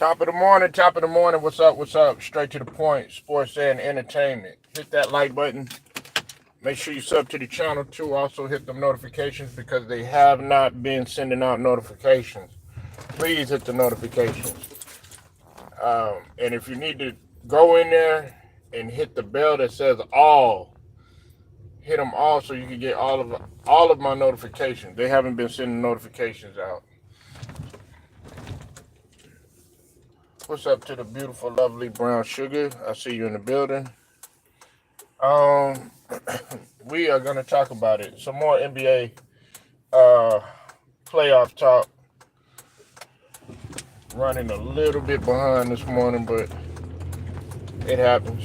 Top of the morning. What's up? What's up? Straight to the point. Sports and entertainment. Hit that like button. Make sure you sub to the channel too. Also hit them notifications because they have not been sending out notifications. Please hit the notifications. And if you need to go in there and hit the bell that says all, hit them all so you can get all of my notifications. They haven't been sending notifications out. What's up to the beautiful, lovely brown sugar? I see you in the building. Um, we are gonna talk about it. Some more NBA uh, playoff talk. Running a little bit behind this morning, but it happens.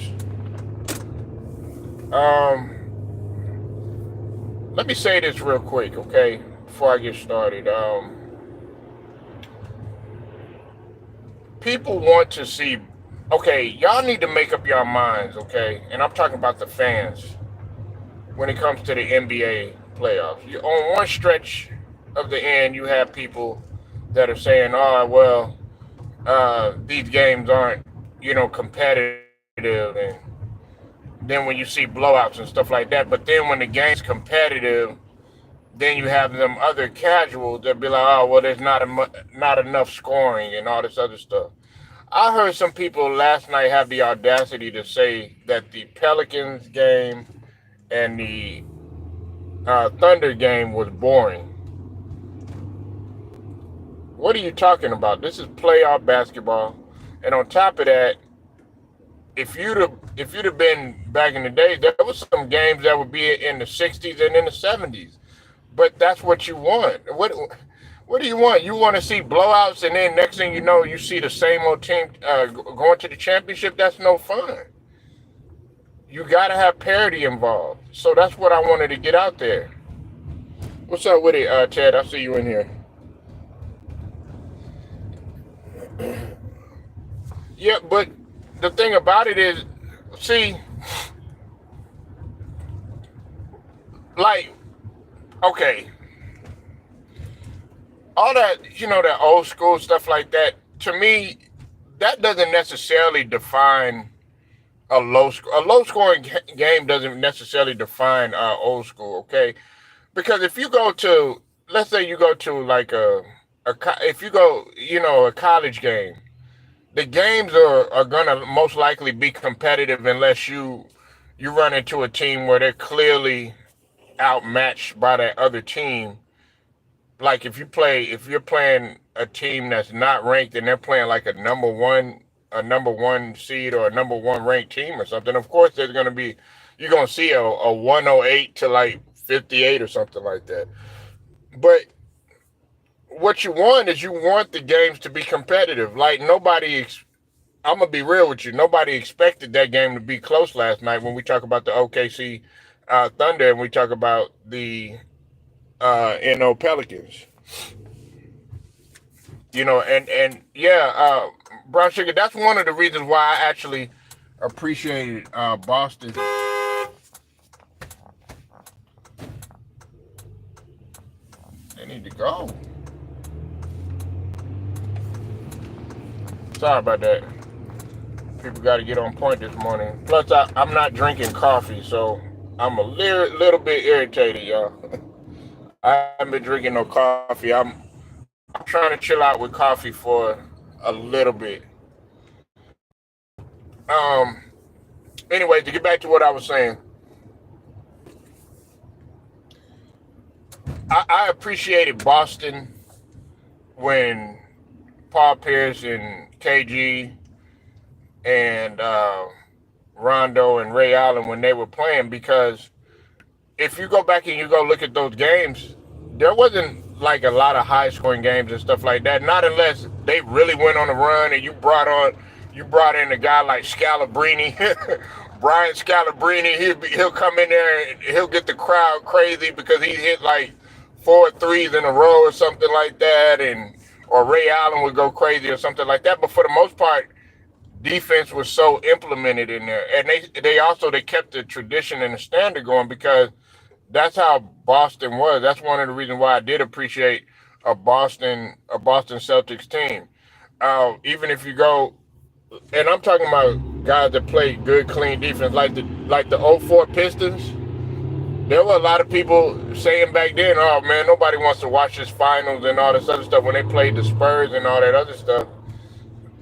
Let me say this real quick, okay? Before I get started, people want to see. Okay, y'all need to make up your minds, okay? And I'm talking about the fans when it comes to the NBA playoffs. On one stretch of the end, you have people that are saying, "Oh, well, these games aren't, competitive," and then when you see blowouts and stuff like that. But then when the game's competitive, then you have them other casuals that be like, "Oh, well, there's not enough scoring and all this other stuff." I heard some people last night have the audacity to say that the Pelicans game and the Thunder game was boring. What are you talking about? This is playoff basketball, and on top of that, if you'd have been back in the day, there was some games that would be in the '60s and in the '70s. But that's what you want. What do you want? You want to see blowouts, and then next thing you know, you see the same old team going to the championship. That's no fun. You got to have parity involved. So that's what I wanted to get out there. What's up with it, Ted? I see you in here. Yeah, but the thing about it is, see, like, okay, all that, that old school stuff like that, to me, that doesn't necessarily define a low scoring game doesn't necessarily define old school, okay? Because if you go to, let's say you go to like if you go, a college game, the games are gonna most likely be competitive unless you run into a team where they're clearly outmatched by that other team. Like if you're playing a team that's not ranked and they're playing like a number one seed or a number one ranked team or something, of course there's gonna be you're gonna see a 108 to like 58 or something like that. But what you want is you want the games to be competitive. Like I'm gonna be real with you. Nobody expected that game to be close last night when we talk about the OKC Thunder and we talk about the Pelicans. And yeah, Brown Sugar. That's one of the reasons why I actually appreciated Boston. They need to go. Sorry about that. People got to get on point this morning. Plus, I'm not drinking coffee, so I'm a little bit irritated, y'all. I haven't been drinking no coffee. I'm trying to chill out with coffee for a little bit. Anyway, to get back to what I was saying, I appreciated Boston when Paul Pierce and KG and Rondo and Ray Allen when they were playing because if you go back and you go look at those games, there wasn't like a lot of high scoring games and stuff like that. Not unless they really went on a run and you brought in a guy like Scalabrini, Brian Scalabrini. He'll come in there and he'll get the crowd crazy because he hit like four threes in a row or something like that, and or Ray Allen would go crazy or something like that. But for the most part, defense was so implemented in there, and they kept the tradition and the standard going because that's how Boston was. That's one of the reasons why I did appreciate a Boston Celtics team. Even if you go, and I'm talking about guys that play good, clean defense, like the '04 Pistons. There were a lot of people saying back then, "Oh man, nobody wants to watch this finals and all this other stuff." When they played the Spurs and all that other stuff,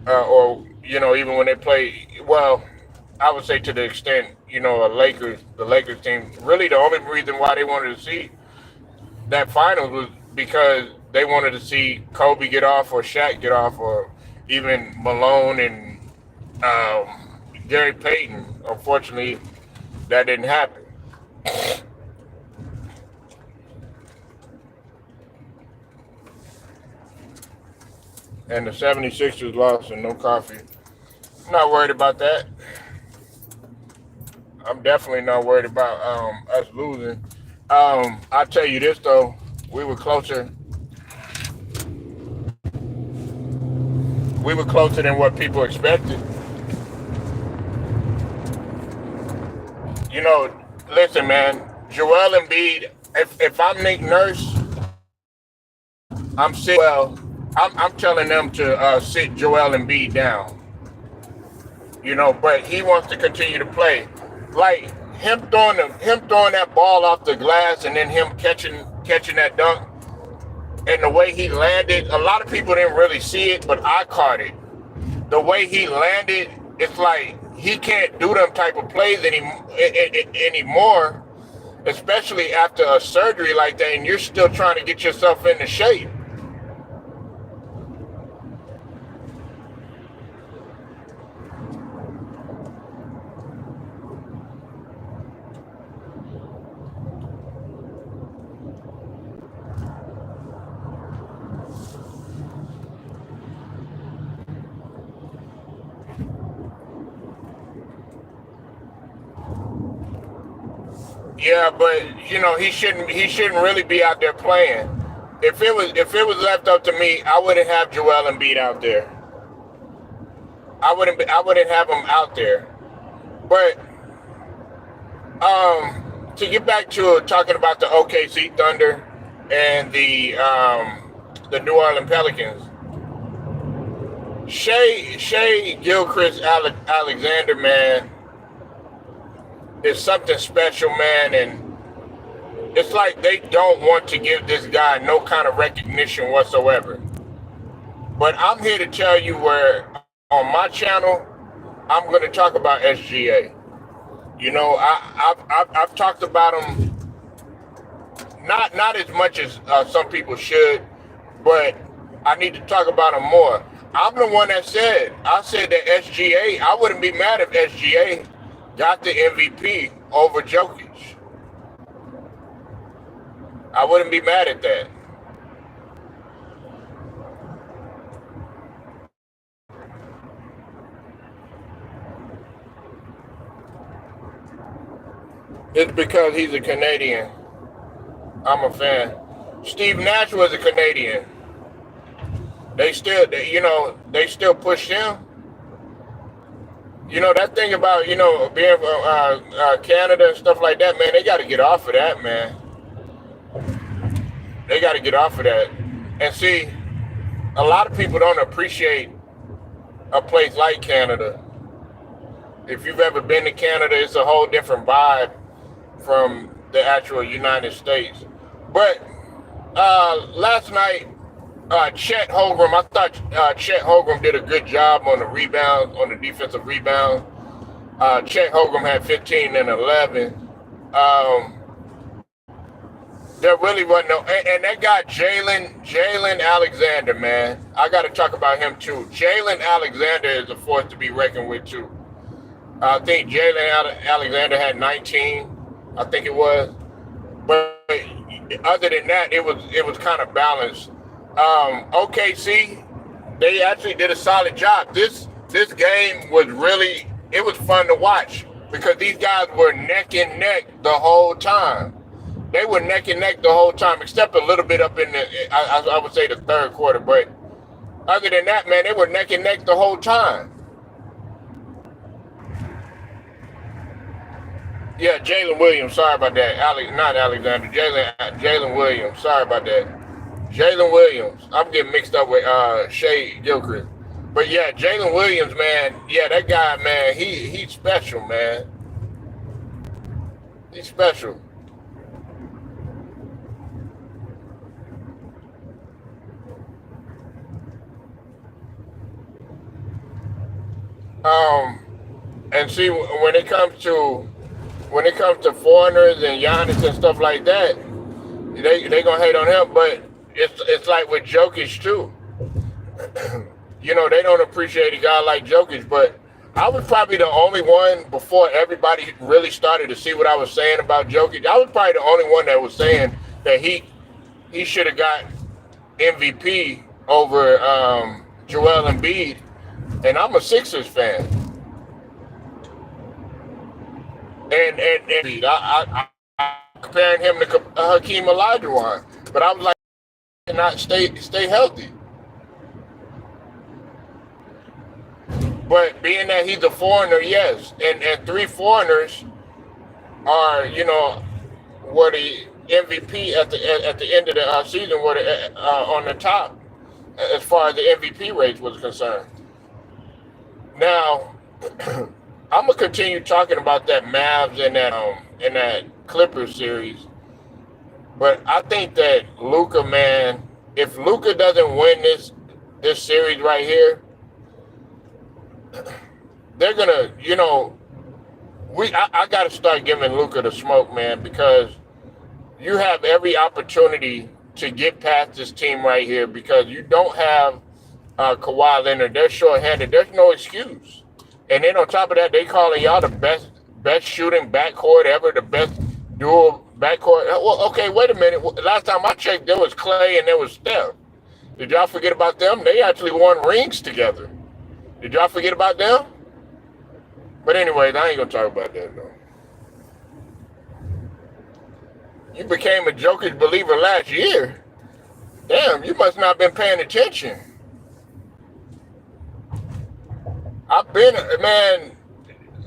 or even when they play, well, I would say to the extent, the Lakers team. Really, the only reason why they wanted to see that finals was because they wanted to see Kobe get off or Shaq get off or even Malone and Gary Payton. Unfortunately, that didn't happen. And the 76ers lost and no coffee. I'm not worried about that. I'm definitely not worried about us losing. I'll tell you this though, we were closer. We were closer than what people expected. You know, listen, man. Joel Embiid. If I'm Nick Nurse, I'm sick. Well, I'm telling them to sit Joel Embiid down. But he wants to continue to play. Like him throwing that ball off the glass and then him catching that dunk and the way he landed. A lot of people didn't really see it, but I caught it. The way he landed, it's like he can't do them type of plays anymore, especially after a surgery like that, and you're still trying to get yourself into shape. Yeah, but he shouldn't really be out there playing. If it was left up to me, I wouldn't have Joel Embiid out there. I wouldn't have him out there. But to get back to talking about the OKC Thunder and the New Orleans Pelicans, Shea Gilchrist Alexander, man, is something special, man, and it's like they don't want to give this guy no kind of recognition whatsoever. But I'm here to tell you where on my channel I'm going to talk about SGA. I've talked about him not as much as some people should, but I need to talk about him more. I'm the one that I said that SGA. I wouldn't be mad if SGA got the MVP over Jokic. I wouldn't be mad at that. It's because he's a Canadian. I'm a fan. Steve Nash was a Canadian. They still push him. That thing about being from Canada and stuff like that, man. They got to get off of that, man. They got to get off of that. And see, a lot of people don't appreciate a place like Canada. If you've ever been to Canada, it's a whole different vibe from the actual United States. But last night, Chet Holmgren, I thought Chet Holmgren did a good job on the rebound, on the defensive rebound. Chet Holmgren had 15 and 11. There really wasn't no, and that guy Jalen Alexander, man. I got to talk about him too. Jalen Alexander is a force to be reckoned with too. I think Jalen Alexander had 19. I think it was, but other than that, it was kind of balanced. OKC, they actually did a solid job. This game was it was fun to watch because these guys were neck and neck the whole time. They were neck and neck the whole time, except a little bit up in I would say the third quarter. But other than that, man, they were neck and neck the whole time. Yeah, Jalen Williams. Sorry about that. Not Alexander. Jalen Williams. Sorry about that. Jalen Williams. I'm getting mixed up with Shea Gilchrist. But yeah, Jalen Williams, man, yeah, that guy, man, he's special, man. He's special. Um, and see when it comes to foreigners and Giannis and stuff like that, they gonna hate on him. But it's like with Jokic too. They don't appreciate a guy like Jokic, but I was probably the only one before everybody really started to see what I was saying about Jokic. I was probably the only one that was saying that he should have got MVP over Joel Embiid, and I'm a Sixers fan, and I comparing him to Hakeem Olajuwon, but I was like, not stay healthy. But being that he's a foreigner, yes, and three foreigners are, were the MVP at the end of the season, were on the top as far as the MVP race was concerned. Now, I'm gonna continue talking about that Mavs and that Clippers series, but I think that Luca, man, if Luca doesn't win this series right here, they're gonna, I got to start giving Luca the smoke, man, because you have every opportunity to get past this team right here because you don't have Kawhi Leonard. They're shorthanded. There's no excuse. And then on top of that, they calling y'all the best shooting backcourt ever, the best dual backcourt. Well, okay, wait a minute. Last time I checked, there was Clay and there was Steph. Did y'all forget about them? They actually won rings together. Did y'all forget about them? But anyways, I ain't gonna talk about that though. You became a Jokic believer last year. Damn, you must not have been paying attention. I've been, man,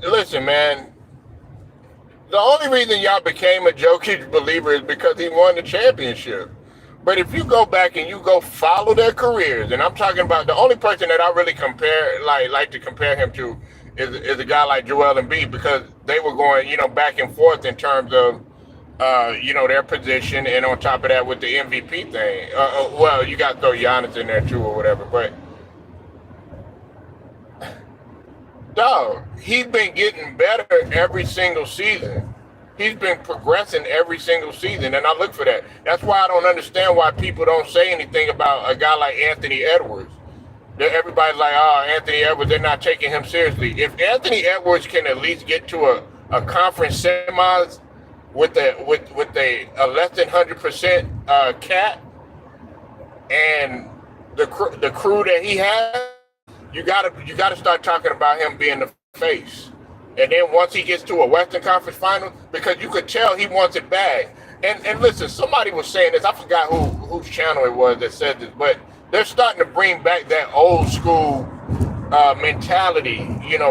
listen, man. The only reason y'all became a Jokic believer is because he won the championship. But if you go back and you go follow their careers, and I'm talking about the only person that I really like to compare him to is a guy like Joel Embiid because they were going, back and forth in terms of, their position, and on top of that with the MVP thing. Well, you got to throw Giannis in there too or whatever, but dog, he's been getting better every single season. He's been progressing every single season, and I look for that. That's why I don't understand why people don't say anything about a guy like Anthony Edwards. Everybody's like, oh, Anthony Edwards, they're not taking him seriously. If Anthony Edwards can at least get to a conference semis with a less than 100% cat and the crew that he has, you gotta start talking about him being the face. And then once he gets to a Western Conference final, because you could tell he wants it bad. And listen, somebody was saying this. I forgot whose channel it was that said this, but they're starting to bring back that old school mentality,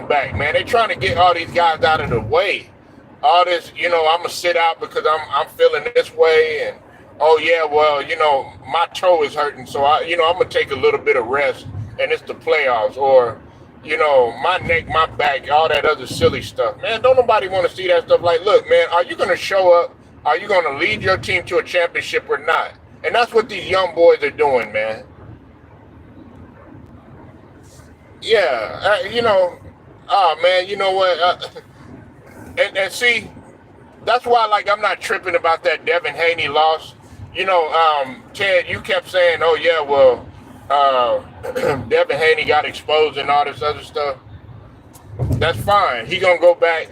back, man. They're trying to get all these guys out of the way. All this, I'm gonna sit out because I'm feeling this way, and oh yeah, well, my toe is hurting, so I'm gonna take a little bit of rest, and it's the playoffs, or my neck, my back, all that other silly stuff. Man, don't nobody want to see that stuff. Like, look, man, are you going to show up? Are you going to lead your team to a championship or not? And that's what these young boys are doing, man. Yeah, oh, man, you know what? And see, that's why, like, I'm not tripping about that Devin Haney loss. Ted, you kept saying, oh, yeah, well, Devin Haney got exposed and all this other stuff. That's fine. He gonna go back.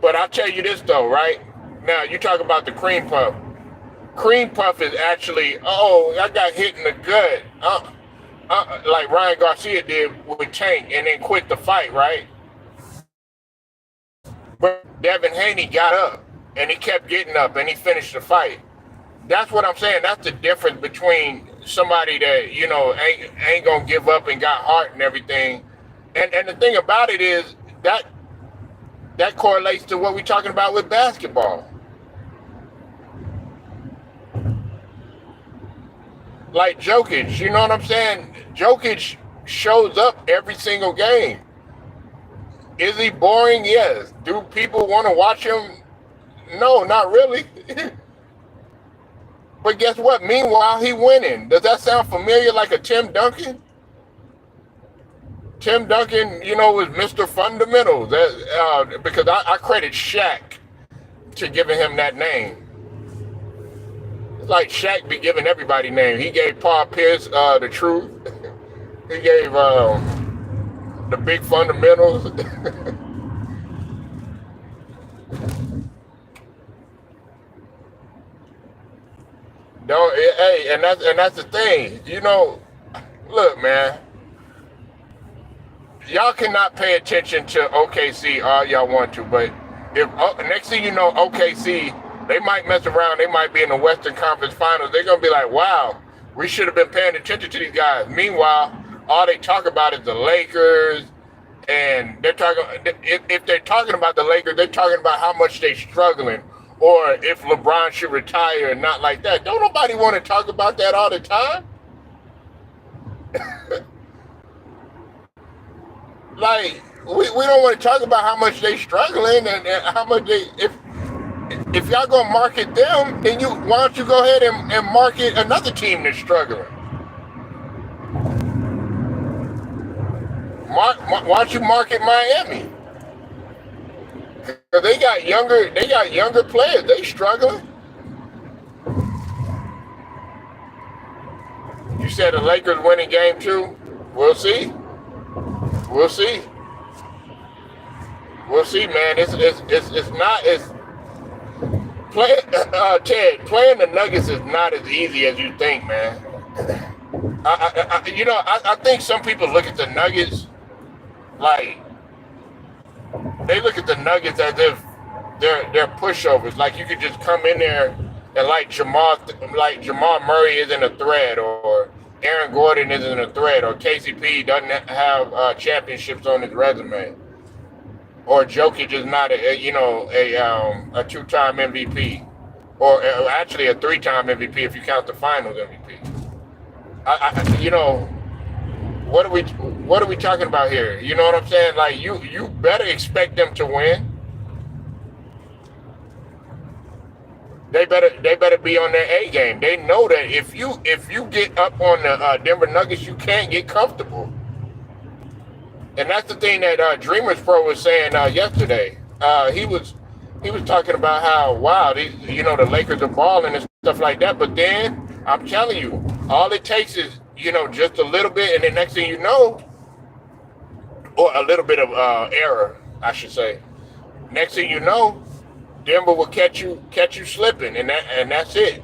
But I'll tell you this though, right? Now you talk about the cream puff. Cream puff is actually, oh, I got hit in the gut. Like Ryan Garcia did with Tank and then quit the fight, right? But Devin Haney got up and he kept getting up and he finished the fight. That's what I'm saying. That's the difference between somebody that, ain't gonna give up and got heart and everything. And the thing about it is that correlates to what we're talking about with basketball. Like Jokic, you know what I'm saying? Jokic shows up every single game. Is he boring? Yes. Do people want to watch him? No, not really. But guess what? Meanwhile, he winning. Does that sound familiar like a Tim Duncan? Tim Duncan, was Mr. Fundamentals. Because I credit Shaq to giving him that name. It's like Shaq be giving everybody names. He gave Paul Pierce the truth. He gave the big fundamentals. Don't hey, and that's the thing. Look, man, y'all cannot pay attention to OKC all y'all want to, but if next thing you know, OKC, they might mess around. They might be in the Western Conference Finals. They're gonna be like, wow, we should have been paying attention to these guys. Meanwhile, all they talk about is the Lakers, and they're talking. If they're talking about the Lakers, they're talking about how much they're struggling, or if LeBron should retire, and not like that. Don't nobody want to talk about that all the time. Like we don't want to talk about how much they struggling and how much they if y'all gonna market them, then why don't you go ahead and market another team that's struggling? Why don't you market Miami? Because they got younger players. They struggling. You said the Lakers winning game 2. We'll see. We'll see. We'll see, man. It's not as Ted, playing the Nuggets is not as easy as you think, man. I think some people look at the Nuggets like they look at the Nuggets as if they're pushovers. Like you could just come in there and like Jamal Murray isn't a threat, or Aaron Gordon isn't a threat, or KCP doesn't have championships on his resume, or Jokic is not a two-time MVP, or actually a three-time MVP if you count the Finals MVP. What are we talking about here? You know what I'm saying? Like you better expect them to win. They better be on their A game. They know that if you get up on the Denver Nuggets, you can't get comfortable. And that's the thing that Dreamers Pro was saying yesterday. He was talking about how the Lakers are balling and stuff like that. But then I'm telling you, all it takes is just a little bit, and the next thing you know, or a little bit of error, I should say. Next thing you know, Denver will catch you slipping, and that's it.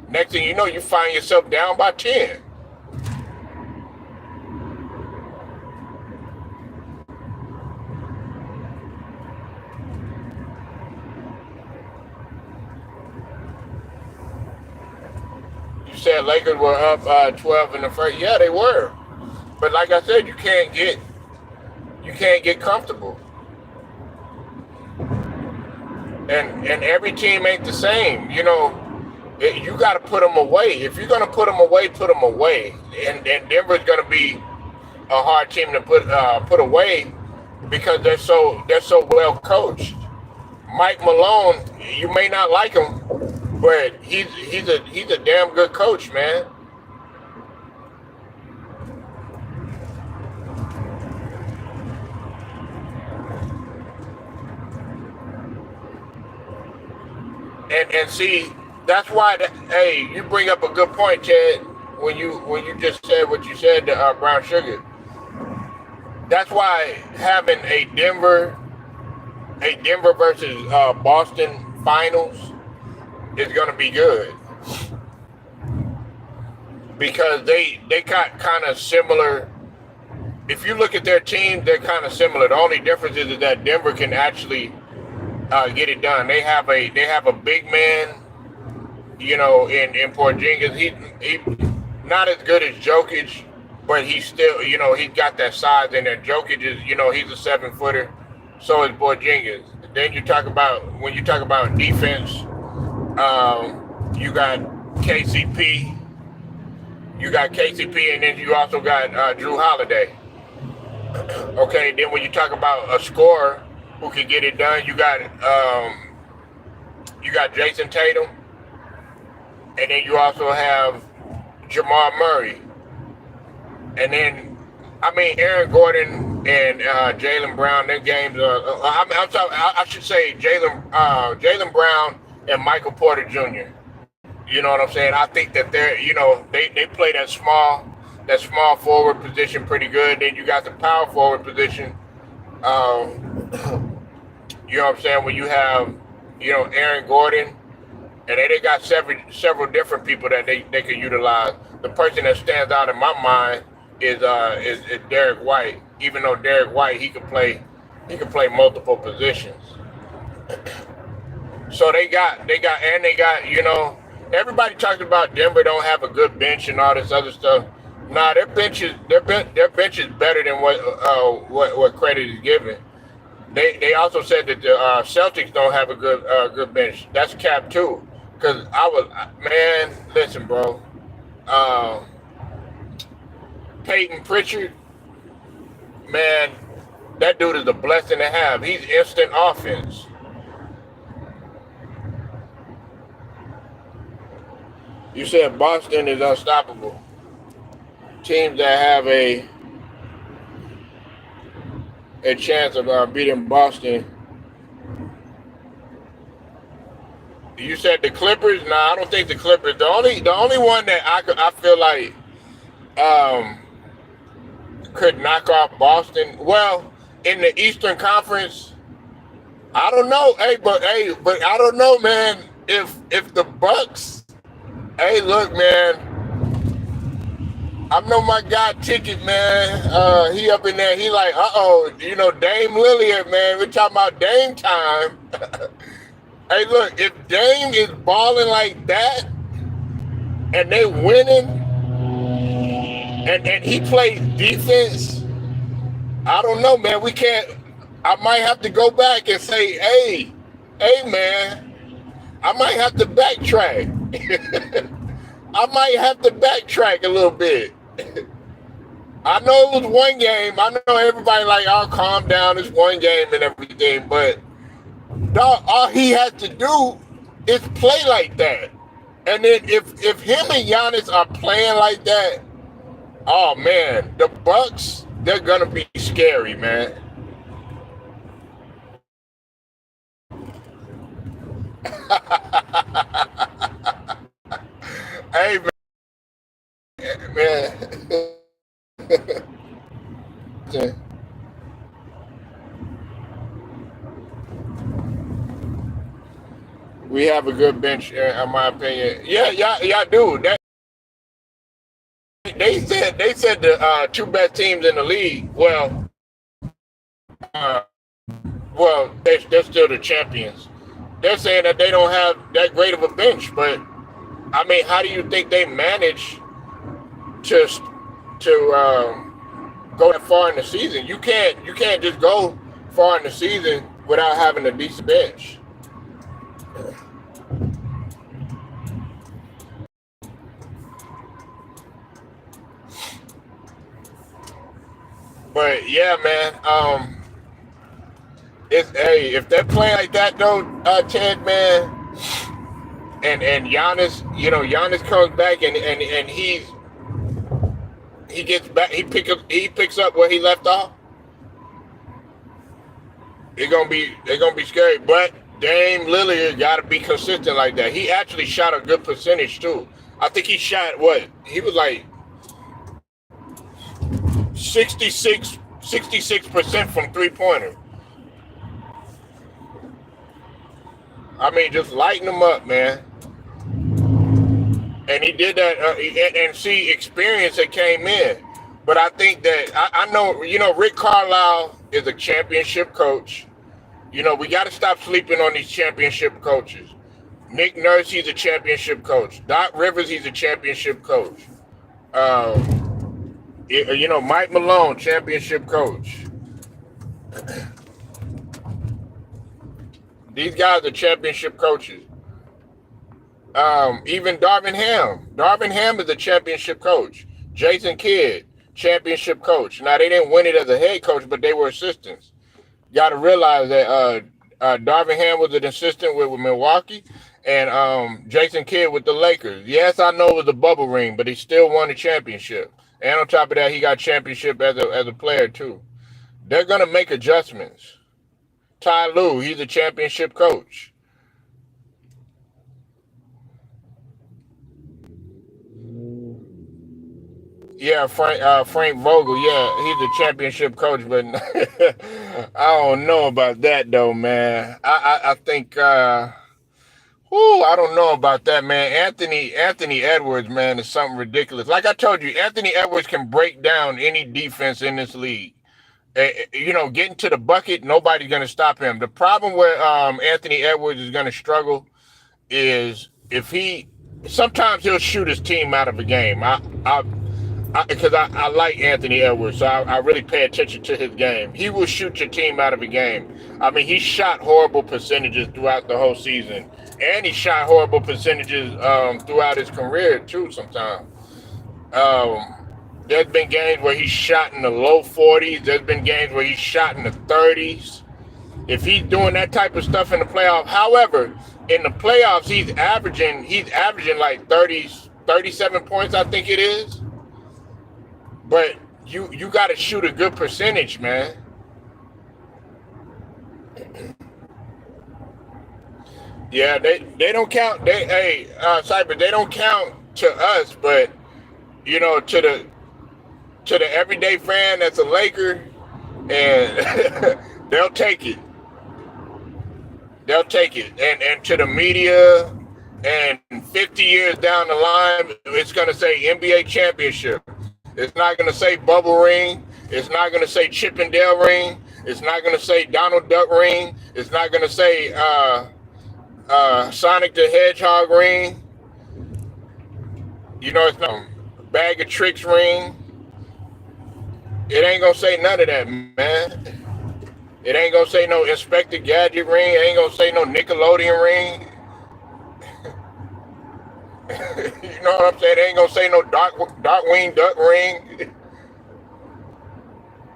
Next thing you know, you find yourself down by 10. You said Lakers were up 12 in the first. Yeah, they were. But like I said, you can't get comfortable. And every team ain't the same. You got to put them away. If you're gonna put them away, put them away. And Denver's gonna be a hard team to put away because they're so well coached. Mike Malone, you may not like him, but he's a damn good coach, man. And see, that's why. Hey, you bring up a good point, Ted. When you just said what you said to Brown Sugar. That's why having a Denver versus Boston finals is going to be good because they got kind of similar. If you look at their teams, they're kind of similar. The only difference is that Denver can actually get it done. They have a big man, in Porzingis. He not as good as Jokic, but he's still, he's got that size in there. Jokic is, he's a 7-footer. So is Porzingis. Then when you talk about defense, you got KCP, You got KCP, and then you also got Drew Holiday. Okay, then when you talk about a scorer who can get it done, you got Jason Tatum, and then you also have Jamal Murray, and then I mean Aaron Gordon and Jaylen Brown. Their games are. I'm sorry, I should say Jaylen Brown and Michael Porter Jr. You know what I'm saying? I think that they play that small forward position pretty good. Then you got the power forward position. Um, you know what I'm saying? When you have Aaron Gordon, and they got several different people that they could utilize. The person that stands out in my mind is Derek White. Even though Derek White he can play multiple positions. So everybody talks about Denver don't have a good bench and all this other stuff. Nah, their bench is better than what credit is given. They also said that the Celtics don't have a good bench. That's cap too. Cause man, listen, bro. Uh, Peyton Pritchard, man, that dude is a blessing to have. He's instant offense. You said Boston is unstoppable. Teams that have a chance of beating Boston. You said the Clippers? Nah, I don't think the Clippers. The only one that I feel like could knock off Boston. Well, in the Eastern Conference, I don't know. But I don't know, man. If the Bucks, hey, look, man. I know my guy Ticket, man. He up in there. He like, Dame Lillard, man. We're talking about Dame time. Hey, look, if Dame is balling like that and they winning and he plays defense, I don't know, man. I might have to go back and say, hey, man, I might have to backtrack. I might have to backtrack a little bit. I know it was one game. I know everybody like, I'll calm down. It's one game and everything, but dog, all he has to do is play like that. And then if him and Giannis are playing like that, oh man, the Bucks, they're gonna be scary, man. Hey man, we have a good bench, in my opinion. Yeah, y'all do. They said the two best teams in the league. Uh, they're still the champions. They're saying that they don't have that great of a bench, but I mean, how do you think they manage to go that far in the season? You can't just go far in the season without having a decent bench. But yeah, man. If they're playing like that though, Ted, man, and Giannis, Giannis comes back and he gets back, he picks up where he left off. They're gonna be scary. But Dame Lillard got to be consistent like that. He actually shot a good percentage too. I think he shot what? He was like 66% from 3-pointer. I mean, just lighten them up, man. And he did that, and see experience that came in. But I think that I know, Rick Carlisle is a championship coach. We got to stop sleeping on these championship coaches. Nick Nurse, he's a championship coach. Doc Rivers, he's a championship coach. Mike Malone, championship coach. These guys are championship coaches. Even Darvin Ham. Darvin Ham is a championship coach. Jason Kidd, championship coach. Now they didn't win it as a head coach, but they were assistants. Got to realize that Darvin Ham was an assistant with Milwaukee, and Jason Kidd with the Lakers. Yes, I know it was a bubble ring, but he still won the championship. And on top of that, he got championship as a player too. They're gonna make adjustments. Ty Lue, he's a championship coach. Yeah, Frank Vogel. Yeah, he's a championship coach, but I don't know about that though, man. I think I don't know about that, man. Anthony Edwards, man, is something ridiculous. Like I told you, Anthony Edwards can break down any defense in this league. Getting to the bucket, nobody's gonna stop him. The problem where Anthony Edwards is gonna struggle is if he sometimes he'll shoot his team out of a game. Because I like Anthony Edwards, so I really pay attention to his game. He will shoot your team out of a game. I mean, he shot horrible percentages throughout the whole season, and he shot horrible percentages throughout his career too. Sometimes there's been games where he shot in the low 40s. There's been games where he shot in the 30s. If he's doing that type of stuff in the playoffs, however, in the playoffs he's averaging like 37 points, I think it is. But you got to shoot a good percentage, man. Yeah, they don't count. Cyber, they don't count to us, but to the everyday fan that's a Laker, and they'll take it. They'll take it, and to the media, and 50 years down the line, it's gonna say NBA championship. It's not going to say bubble ring. It's not going to say Chippendale ring. It's not going to say Donald Duck ring. It's not going to say Sonic the Hedgehog ring. It's not Bag of Tricks ring. It ain't going to say none of that, man. It ain't going to say no Inspector Gadget ring. It ain't going to say no Nickelodeon ring. You know what I'm saying? It ain't gonna say no Darkwing Duck ring.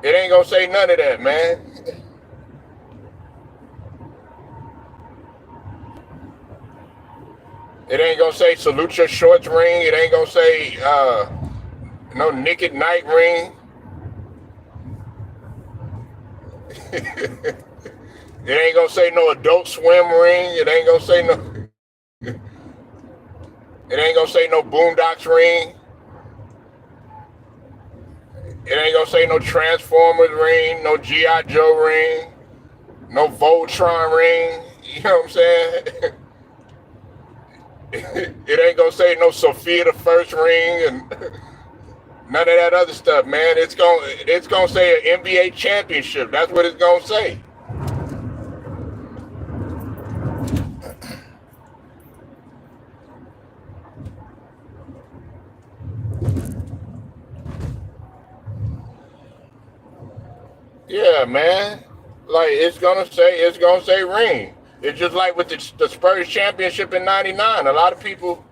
It ain't gonna say none of that, man. It ain't gonna say Salute Your Shorts ring. It ain't gonna say no Naked Night ring. It ain't gonna say no Adult Swim ring. It ain't gonna say no. It ain't gonna say no Boondocks ring. It ain't gonna say no Transformers ring, no G.I. Joe ring, no Voltron ring. You know what I'm saying? It ain't gonna say no Sophia the First ring and none of that other stuff, man. It's gonna say an NBA championship. That's what it's gonna say. Yeah, man. Like it's gonna say ring. It's just like with the Spurs championship in '99. A lot of people,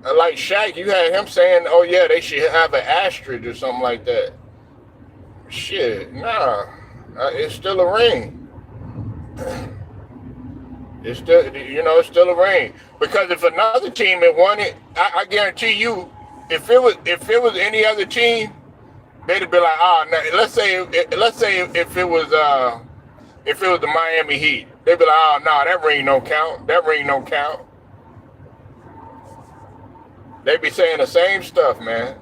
like Shaq, you had him saying, "Oh yeah, they should have an asterisk or something like that." Shit, nah. It's still a ring. It's still a ring. Because if another team had won it, I guarantee you, if it was any other team, they'd be like, oh, now, let's say if it was the Miami Heat, they'd be like, oh no, that ring don't count. That ring don't count. They'd be saying the same stuff, man.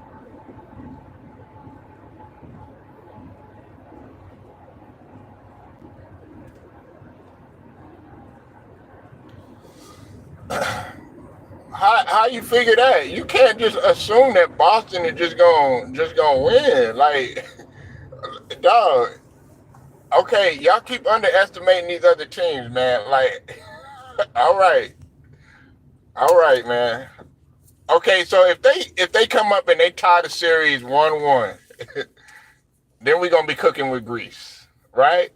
How you figure that? You can't just assume that Boston is just gonna win. Like, dog. Okay, y'all keep underestimating these other teams, man. Like, all right, all right, man. Okay, so if they come up and they tie the series 1-1, then we're gonna be cooking with grease, right?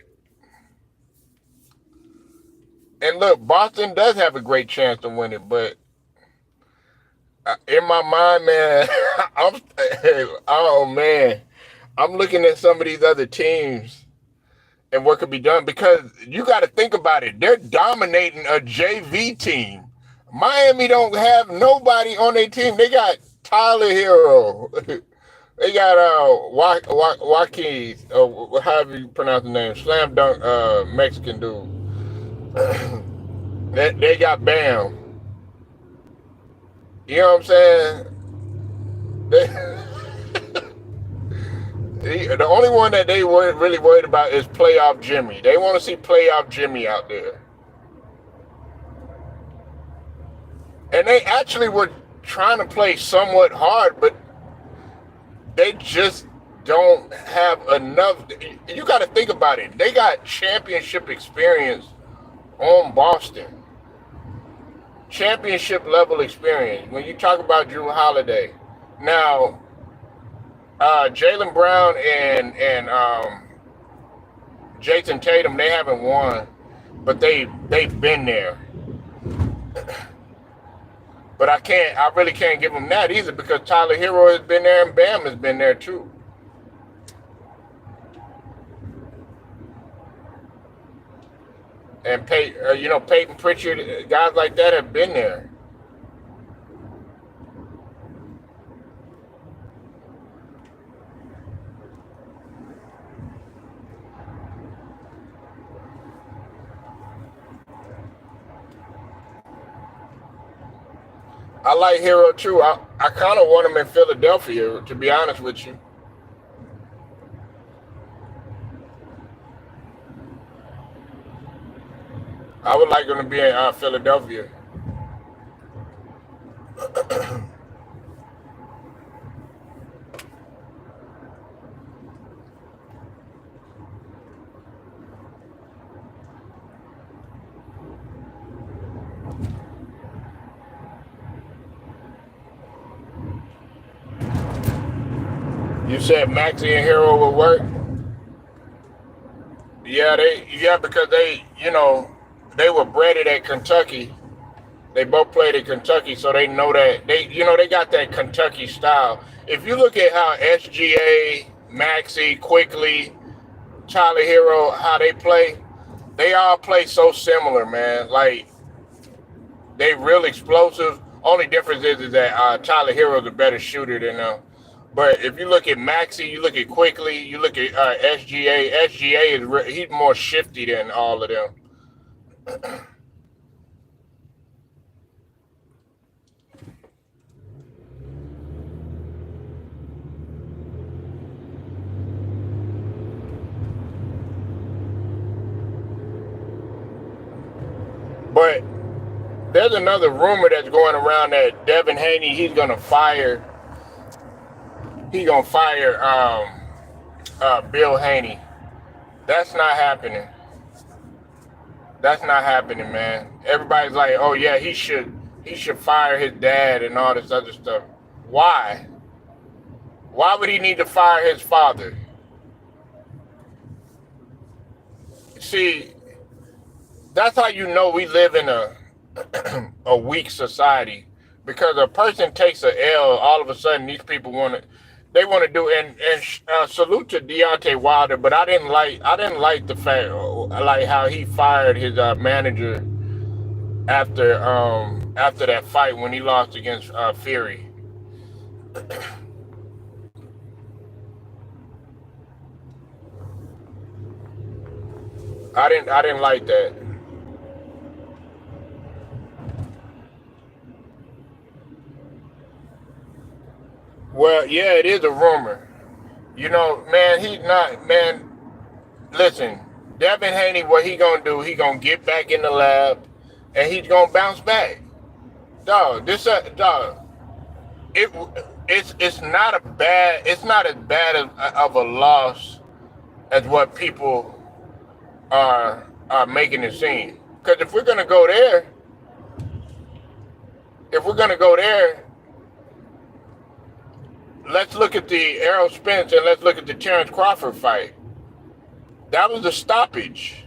And look, Boston does have a great chance to win it, but In my mind, man, I'm oh man, I'm looking at some of these other teams and what could be done because you got to think about it. They're dominating a JV team. Miami don't have nobody on their team. They got Tyler Hero. They got Joaquin, however you pronounce the name, slam dunk Mexican dude. they got Bam. You know what I'm saying? The only one that they weren't really worried about is playoff Jimmy. They want to see playoff Jimmy out there. And they actually were trying to play somewhat hard, but they just don't have enough. You got to think about it. They got championship experience on Boston. Championship level experience. When you talk about Drew Holiday. Now, Jaylen Brown and Jason Tatum, they haven't won, but they've been there. But I really can't give them that either because Tyler Hero has been there and Bam has been there too. And Peyton Pritchard, guys like that have been there. I like Hero too. I kind of want him in Philadelphia, to be honest with you. I would like him to be in Philadelphia. You said Maxey and Hero will work? Yeah, because they were bred at Kentucky. They both played at Kentucky, so they know that they got that Kentucky style. If you look at how SGA, Maxey, Quickly, Tyler Hero, how they all play so similar, man. Like they real explosive. Only difference is that Tyler Hero's a better shooter than them. But if you look at Maxey, you look at Quickly, you look at SGA. SGA he's more shifty than all of them. But there's another rumor that's going around that Devin Haney, he's gonna fire Bill Haney. That's not happening. That's not happening, man. Everybody's like, oh yeah, he should fire his dad and all this other stuff. Why? Why would he need to fire his father? See, that's how you know we live in a weak society. Because a person takes a L, all of a sudden these people want to do and salute to Deontay Wilder, but I didn't like the fact like how he fired his manager after that fight when he lost against Fury. I didn't like that. Well, yeah, it is a rumor. Man, he's not, man, listen, Devin Haney, what he gonna do, he gonna get back in the lab and he's gonna bounce back. Dog, it, it's not as bad of a loss as what people are making it seem. Because if we're gonna go there, let's look at the Errol Spence and let's look at the Terrence Crawford fight. That was a stoppage.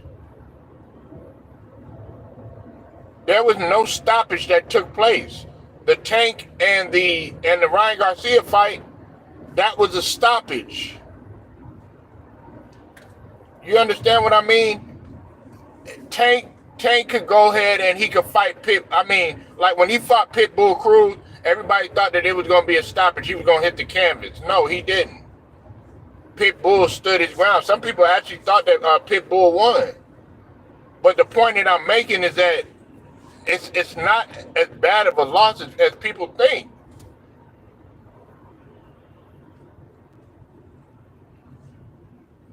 There was no stoppage that took place. the Tank and the Ryan Garcia fight, that was a stoppage. You understand what I mean? Tank could go ahead and he could fight Pit. I mean, like when he fought Pitbull Cruz, everybody thought that it was going to be a stoppage. He was going to hit the canvas. No, he didn't. Pitbull stood his ground. Some people actually thought that Pitbull won. But the point that I'm making is that it's not as bad of a loss as people think.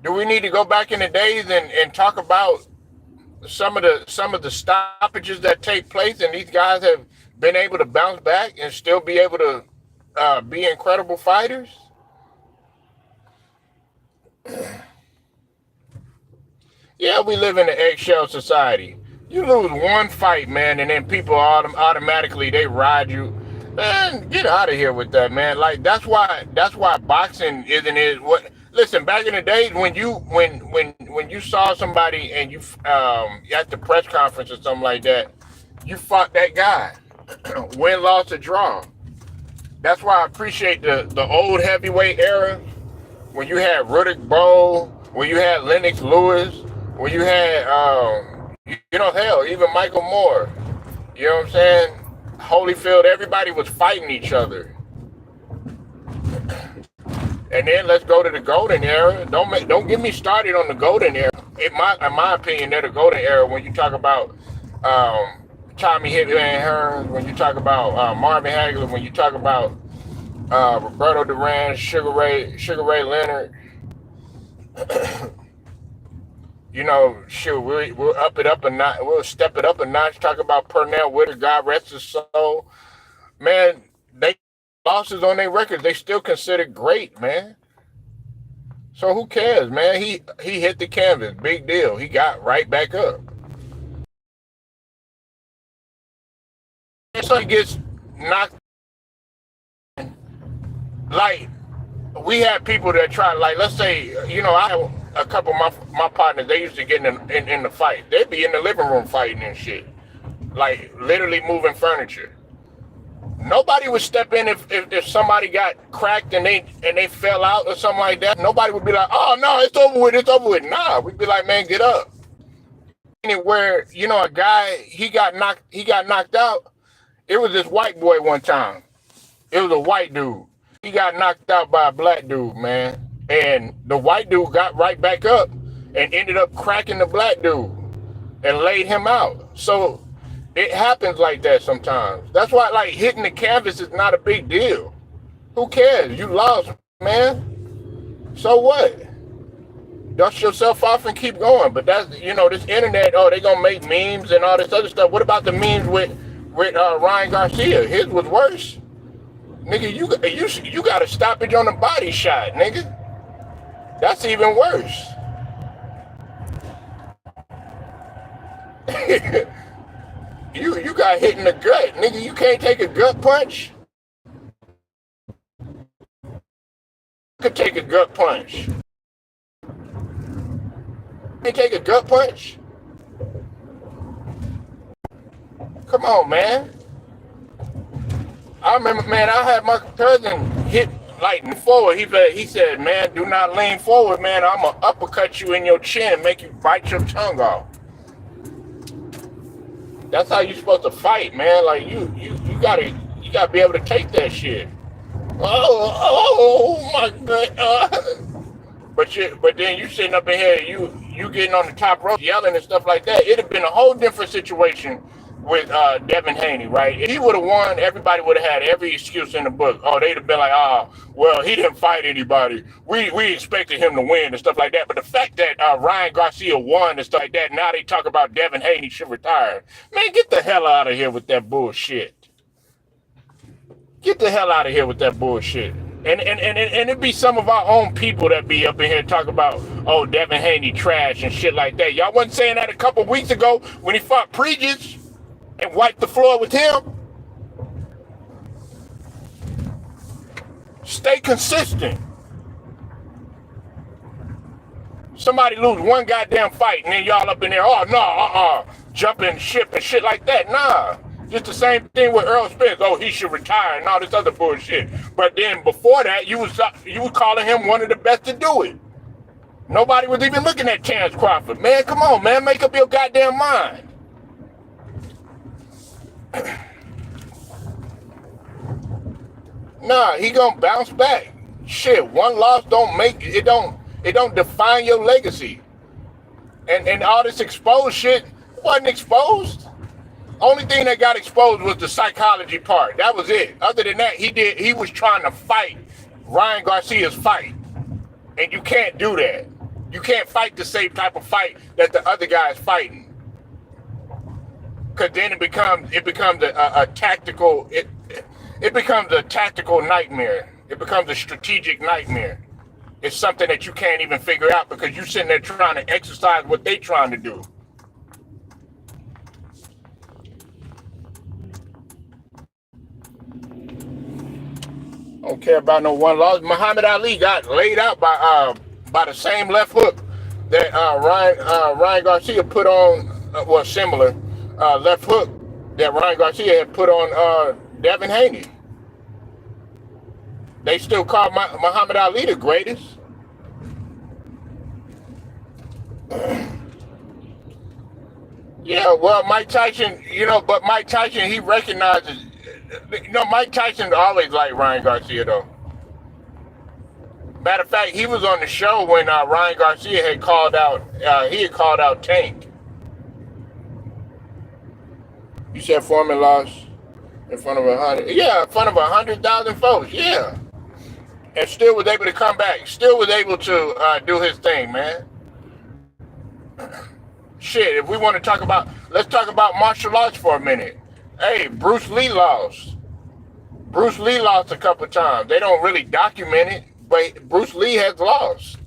Do we need to go back in the days and talk about some of the stoppages that take place, and these guys have been able to bounce back and still be able to be incredible fighters? Yeah, we live in an eggshell society. You lose one fight, man, and then people automatically they ride you. Man, get out of here with that, man. Like that's why boxing isn't it. What? Listen, back in the days when you saw somebody and you at the press conference or something like that, you fought that guy, win, loss, or draw. That's why I appreciate the old heavyweight era when you had Riddick Bowe, when you had Lennox Lewis, when you had hell, even Michael Moore. You know what I'm saying? Holyfield, everybody was fighting each other. And then let's go to the golden era. Don't get me started on the golden era. In my opinion, they're the golden era when you talk about Tommy Hitman Hearns, when you talk about Marvin Hagler, when you talk about Roberto Duran, Sugar Ray Leonard. We'll up it up a notch. We'll step it up a notch. Talk about Pernell Whitaker, God rest his soul. Man, they losses on their records. They still considered great, man. So who cares, man? He hit the canvas. Big deal. He got right back up. So he gets knocked. Like, we have people that try, like, let's say, I have a couple of my partners, they used to get in the fight. They'd be in the living room fighting and shit. Like, literally moving furniture. Nobody would step in if somebody got cracked and they fell out or something like that. Nobody would be like, oh, no, it's over with. Nah, we'd be like, man, get up. Where, a guy, he got knocked out. It was this white boy one time. It was a white dude. He got knocked out by a black dude, man. And the white dude got right back up and ended up cracking the black dude and laid him out. So it happens like that sometimes. That's why, like, hitting the canvas is not a big deal. Who cares? You lost, man. So what? Dust yourself off and keep going. But that's, this internet, they gonna make memes and all this other stuff. What about the memes with Ryan Garcia? His was worse. Nigga, you got a stoppage on the body shot, nigga. That's even worse. You got hit in the gut, nigga. You can't take a gut punch. You could take a gut punch. You can't take a gut punch. Come on, man. I remember, man, I had my cousin hit lightning forward. He said, man, do not lean forward, man. I'm going to uppercut you in your chin, make you bite your tongue off. That's how you supposed to fight, man. Like, you gotta be able to take that shit. Oh my God. But then you sitting up in here, you getting on the top rope, yelling and stuff like that. It'd have been a whole different situation with Devin Haney, right? If he would have won, everybody would have had every excuse in the book. Oh, they'd have been like, well, he didn't fight anybody. We expected him to win and stuff like that. But the fact that Ryan Garcia won and stuff like that, now they talk about Devin Haney should retire. Man, get the hell out of here with that bullshit. Get the hell out of here with that bullshit. And it'd be some of our own people that be up in here talking about, oh, Devin Haney trash and shit like that. Y'all wasn't saying that a couple weeks ago when he fought Pregis and wiped the floor with him. Stay consistent. Somebody lose one goddamn fight and then y'all up in there, jumping ship and shit like that. Nah, Just the same thing with Earl Spence. Oh, he should retire and all this other bullshit. But then before that, you was calling him one of the best to do it. Nobody was even looking at Terrence Crawford. Man, come on, man. Make up your goddamn mind. Nah, he gonna bounce back. Shit, one loss don't make it don't define your legacy. And all this exposed shit wasn't exposed. Only thing that got exposed was the psychology part. That was it. Other than that, he was trying to fight Ryan Garcia's fight. And you can't do that. You can't fight the same type of fight that the other guy is fighting. Cause then it becomes a tactical it becomes a tactical nightmare. It becomes a strategic nightmare. It's something that you can't even figure out because you're sitting there trying to exercise what they're trying to do. I don't care about no one loss. Muhammad Ali got laid out by the same left hook that Ryan Garcia put on, similar left hook that Ryan Garcia had put on Devin Haney. They still call Muhammad Ali the greatest. Yeah, well, Mike Tyson, but Mike Tyson, he recognizes, Mike Tyson always liked Ryan Garcia, though. Matter of fact, he was on the show when Ryan Garcia had called out Tank. You said Foreman lost in front of 100. Yeah, in front of 100,000 folks. Yeah, and still was able to come back. Still was able to do his thing, man. Shit, if we want to talk about, let's talk about martial arts for a minute. Hey, Bruce Lee lost. Bruce Lee lost a couple times. They don't really document it, but Bruce Lee has lost.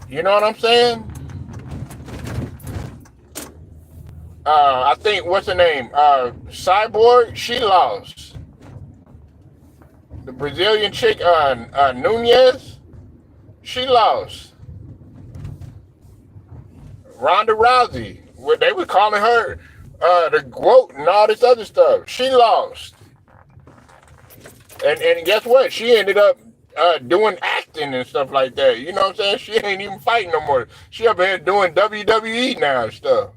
You know what I'm saying? I think, what's her name? Cyborg, she lost. The Brazilian chick, Nunez, she lost. Ronda Rousey, they were calling her the GOAT and all this other stuff. She lost. And guess what? She ended up doing acting and stuff like that. You know what I'm saying? She ain't even fighting no more. She up here doing WWE now and stuff.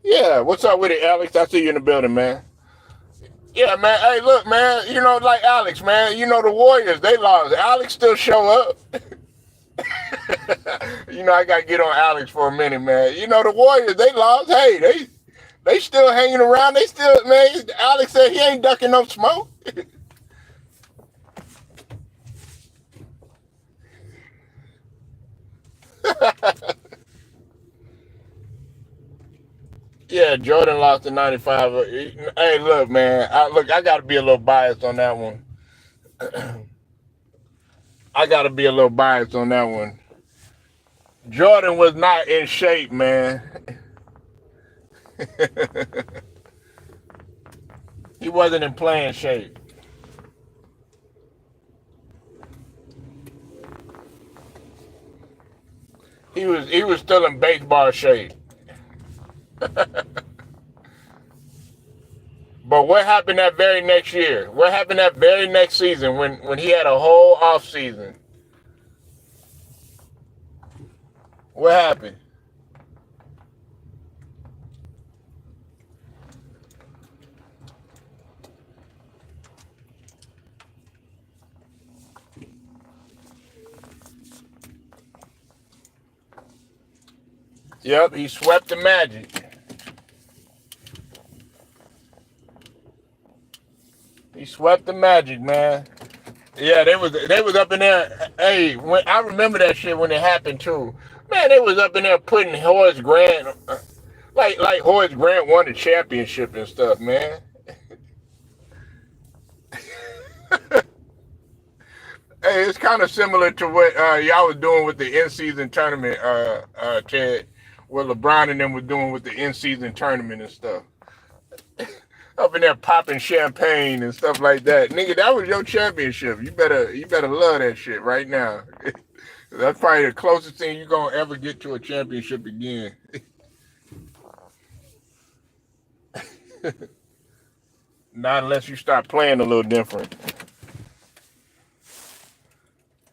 Yeah, what's up with it, Alex? I see you in the building, man. Yeah, man. Hey, look, man. Like Alex, man. The Warriors, they lost. Alex still show up. I gotta get on Alex for a minute, man. The Warriors, they lost. Hey, they still hanging around. They still, man. Alex said he ain't ducking no smoke. Yeah, Jordan lost in 95. Hey, look, man. I got to be a little biased on that one. I got to be a little biased on that one. Jordan was not in shape, man. He wasn't in playing shape. He was still in baseball shape. But what happened that very next year? What happened that very next season when he had a whole off season? What happened? Yep, he swept the Magic. He swept the Magic, man. Yeah, they was up in there. Hey, when I remember that shit when it happened too. Man, they was up in there putting Horace Grant, like Horace Grant won the championship and stuff, man. Hey, it's kind of similar to what y'all was doing with the in-season tournament, Ted. What LeBron and them was doing with the in-season tournament and stuff. Up in there popping champagne and stuff like that. Nigga, that was your championship. You better love that shit right now. That's probably the closest thing you're gonna ever get to a championship again. Not unless you start playing a little different.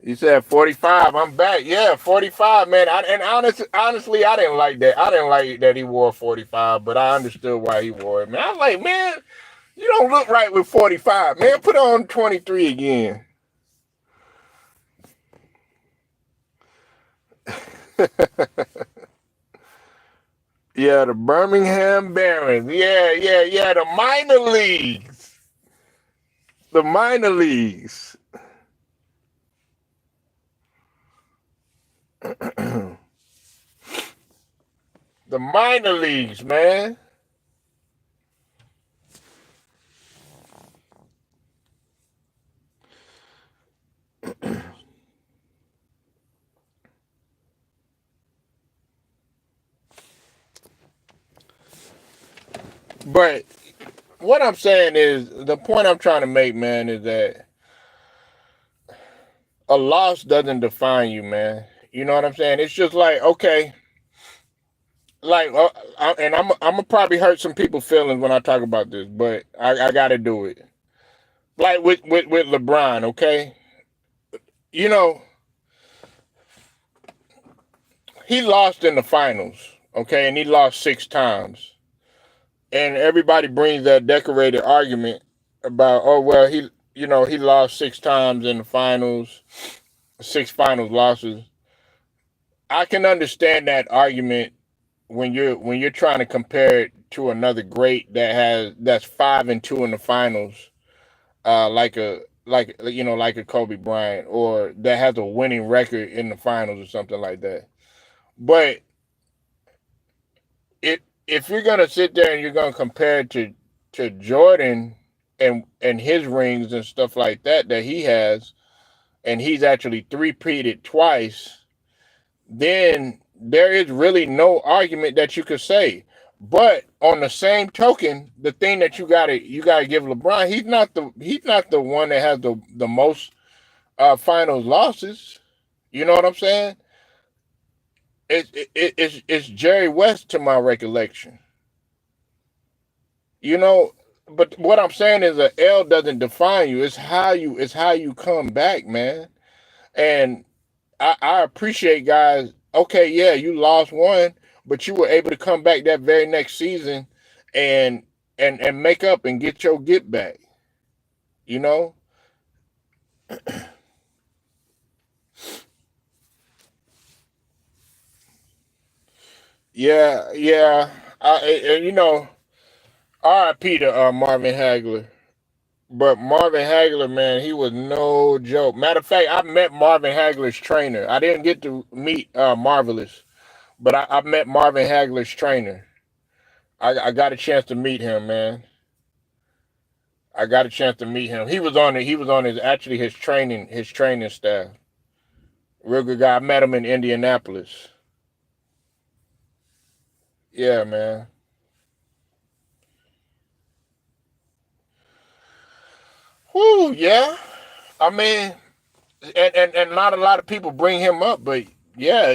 You said 45. I'm back. Yeah, 45, man. Honestly, I didn't like that. I didn't like that he wore 45, but I understood why he wore it, man. I was like, man, you don't look right with 45, man. Put on 23 again. Yeah, the Birmingham Barons. Yeah. The minor leagues. The minor leagues. The minor leagues, man. But what I'm saying is, the point I'm trying to make, man, is that a loss doesn't define you, man. You know what I'm saying? It's just like, okay, like, and I'm gonna probably hurt some people's feelings when I talk about this, but I got to do it. Like with LeBron, okay, you know, he lost in the finals, okay, and he lost 6 times, and everybody brings that decorated argument about, oh well, he lost 6 times in the finals, 6 finals losses. I can understand that argument when you're trying to compare it to another great that's 5-2 in the finals, like a Kobe Bryant, or that has a winning record in the finals or something like that. But if you're gonna sit there and you're gonna compare it to Jordan and his rings and stuff like that he has, and he's actually three-peated twice, then there is really no argument that you could say. But on the same token, the thing that you gotta give LeBron, he's not the one that has the most finals losses. You know what I'm saying? It's Jerry West to my recollection. You know, but what I'm saying is a L doesn't define you. It's how you come back, man. And I appreciate guys. Okay, yeah, you lost one, but you were able to come back that very next season and and make up and get your get back. You know? Yeah. And R.I.P. to Marvin Hagler. But Marvin Hagler, man, he was no joke. Matter of fact, I met Marvin Hagler's trainer. I didn't get to meet Marvelous, but I met Marvin Hagler's trainer. I got a chance to meet him, man. I got a chance to meet him. He was on his training staff. Real good guy. I met him in Indianapolis. Yeah, man. Whoo, yeah. I mean, and not a lot of people bring him up, but yeah,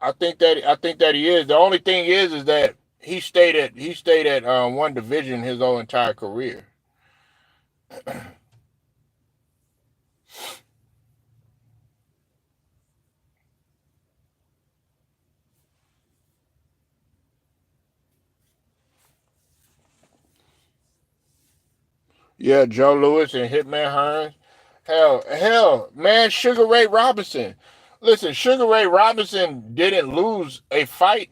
I think that he is. The only thing is that he stayed at one division his whole entire career. Yeah, Joe Louis and Hitman Hearns. Hell, man, Sugar Ray Robinson. Listen, Sugar Ray Robinson didn't lose a fight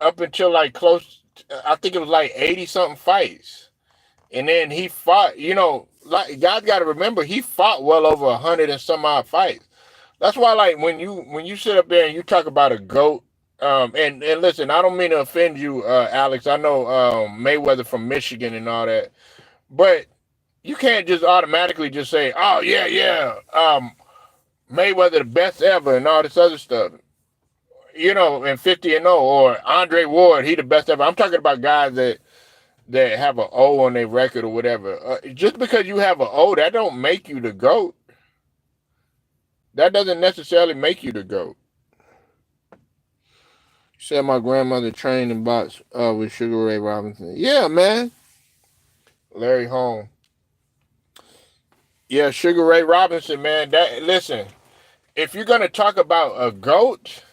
up until like close. I think it was like 80 something fights, and then he fought. Like guys got to remember, he fought well over 100 and some odd fights. That's why, like, when you sit up there and you talk about a goat, and listen, I don't mean to offend you, Alex. I know Mayweather from Michigan and all that, but you can't just automatically just say, "Oh yeah, Mayweather the best ever" and all this other stuff. And 50-0, or Andre Ward, he the best ever. I'm talking about guys that have an O on their record or whatever. Just because you have an O, that don't make you the GOAT. That doesn't necessarily make you the GOAT. Said my grandmother trained in box with Sugar Ray Robinson. Yeah, man. Larry Holmes. Yeah, Sugar Ray Robinson, man. That listen, if you're gonna talk about a GOAT,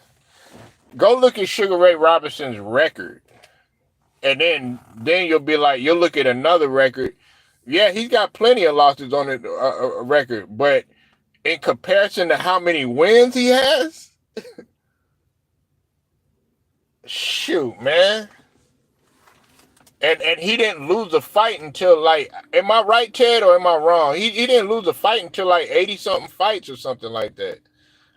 go look at Sugar Ray Robinson's record. And then you'll be like, you'll look at another record. Yeah, he's got plenty of losses on the record, but in comparison to how many wins he has, shoot, man. And he didn't lose a fight until like, am I right, Ted, or am I wrong? He didn't lose a fight until like 80 something fights or something like that.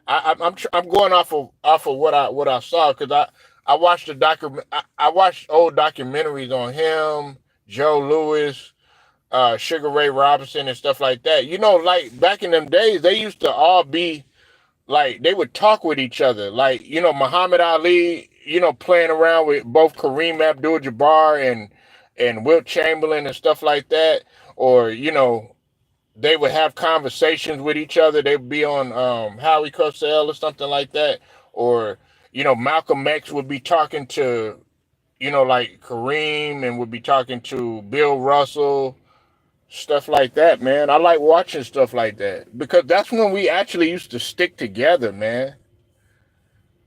I'm going off of what I saw, because I watched I watched old documentaries on him, Joe Louis, Sugar Ray Robinson, and stuff like that. You know, like back in them days, they used to all be like, they would talk with each other. Like, you know, Muhammad Ali, you know, playing around with both Kareem Abdul-Jabbar and Wilt Chamberlain and stuff like that. Or, you know, they would have conversations with each other. They'd be on Howie Cosell or something like that. Or, you know, Malcolm X would be talking to, you know, like Kareem, and would be talking to Bill Russell, stuff like that, man. I like watching stuff like that, because that's when we actually used to stick together, man.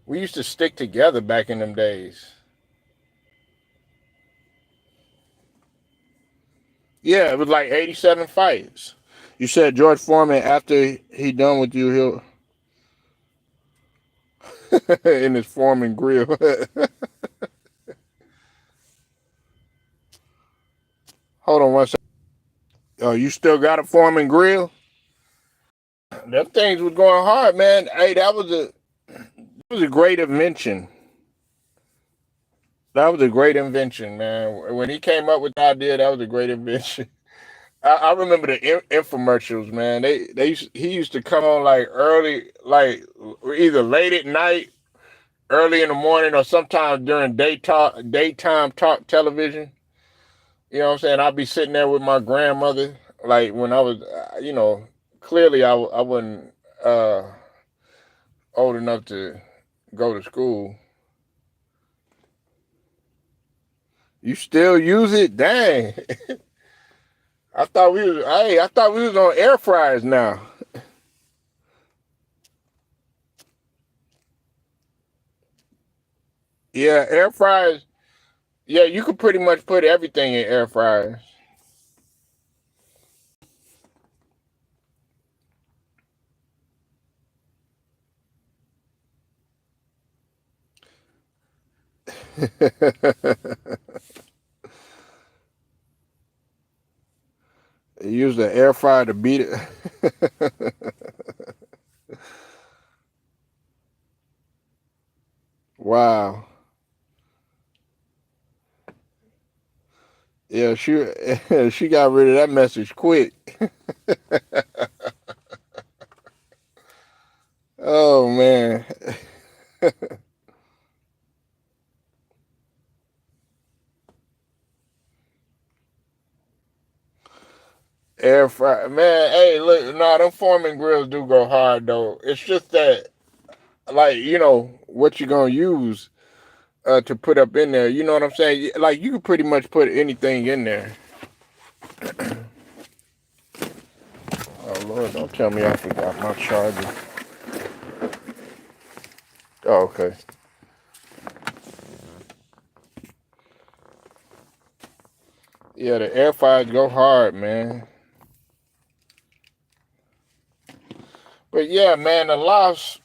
We used to stick together back in them days. Yeah, it was like 87 fights. You said George Foreman, after he done with you, he'll in his Foreman grill. Hold on one second. Oh, you still got a Foreman grill? Them things was going hard, man. Hey, that was a great invention. That was a great invention, man. When he came up with the idea, that was a great invention. I remember the infomercials, man. He used to come on like early, like either late at night, early in the morning, or sometimes during daytime talk television. You know what I'm saying? I'd be sitting there with my grandmother, like when I was, you know, clearly I wasn't uh, old enough to go to school. You still use it? Dang. I thought we was on air fryers now. Yeah, air fryers. Yeah, you could pretty much put everything in air fryers. Use the air fryer to beat it. Wow. Yeah, she she got rid of that message quick. Oh man. Air fryer, man. Hey, look, nah, them Foreman grills do go hard though. It's just that, like, you know, what you gonna use to put up in there. You know what I'm saying? Like, you can pretty much put anything in there. Oh Lord, don't tell me I forgot my charger. Oh, okay. Yeah, the air fryers go hard, man. But yeah, man, the loss,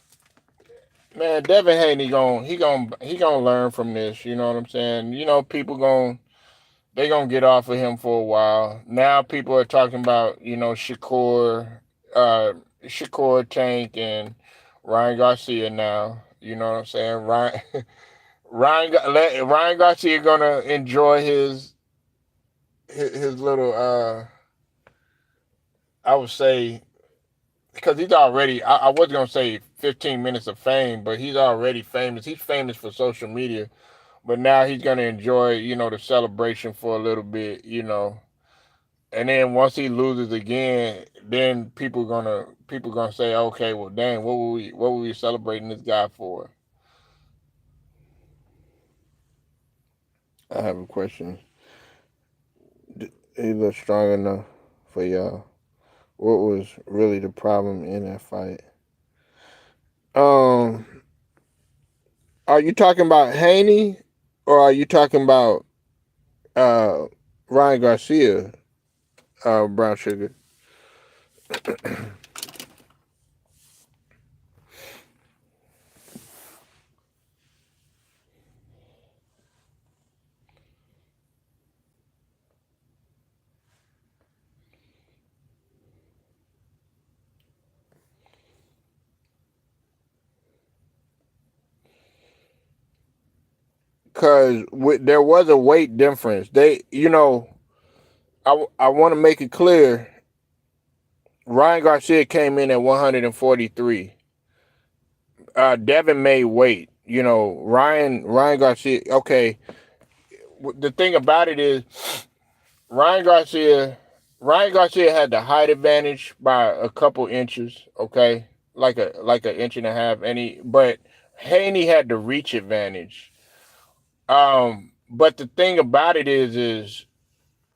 man. Devin Haney he gonna learn from this. You know what I'm saying? You know, people they gonna get off of him for a while. Now people are talking about, you know, Shakur Tank and Ryan Garcia now. You know what I'm saying? Ryan Garcia gonna enjoy his little I would say, because he's already, I was gonna say 15 minutes of fame, but he's already famous. He's famous for social media, but now he's gonna enjoy, you know, the celebration for a little bit, you know. And then once he loses again, then people gonna say, okay, well, dang, what were we celebrating this guy for? I have a question. He looked strong enough for y'all. What was really the problem in that fight? Um, are you talking about Haney, or are you talking about uh Ryan Garcia, Brown Sugar? Because there was a weight difference. I want to make it clear. Ryan Garcia came in at 143. Devin made weight. Ryan Garcia. Okay, the thing about it is Ryan Garcia. Ryan Garcia had the height advantage by a couple inches. Okay, like an inch and a half. But Haney had the reach advantage. But the thing about it is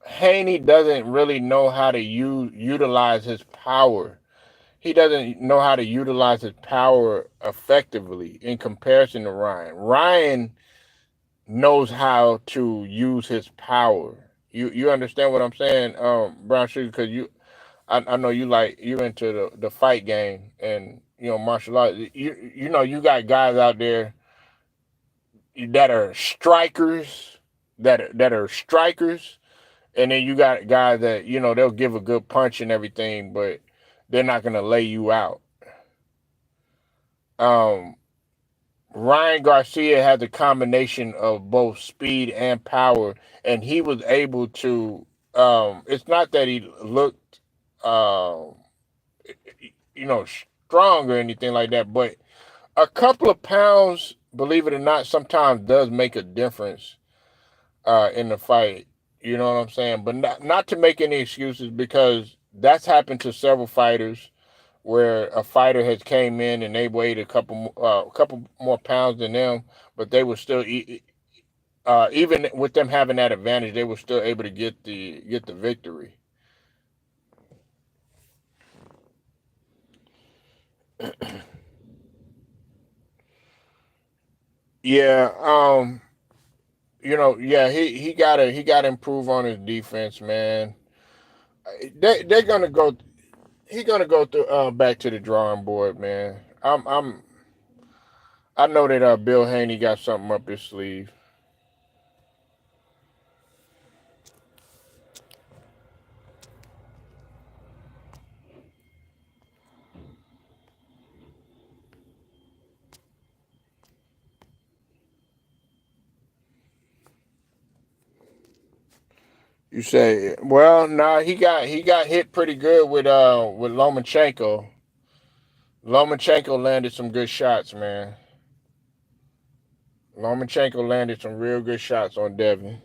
Haney doesn't really know how to utilize his power. He doesn't know how to utilize his power effectively in comparison to Ryan. Ryan knows how to use his power. You understand what I'm saying, Brown Sugar? Because I know you into the fight game and martial arts. You got guys out there that are strikers, that are strikers, and then you got guys that they'll give a good punch and everything, but they're not gonna lay you out. Um, Ryan Garcia has a combination of both speed and power, and he was able to. It's not that he looked, uh, strong or anything like that, but a couple of pounds, believe it or not, sometimes does make a difference in the fight. You know what I'm saying? But not to make any excuses, because that's happened to several fighters where a fighter has came in and they weighed a couple more pounds than them, but they were still even with them having that advantage, they were still able to get the victory. Yeah, yeah, he got to improve on his defense, man. They're gonna go. He's gonna go through back to the drawing board, man. I know that Bill Haney got something up his sleeve. You say, well, nah, he got hit pretty good with Lomachenko. Lomachenko landed some good shots, man. Lomachenko landed some real good shots on Devin.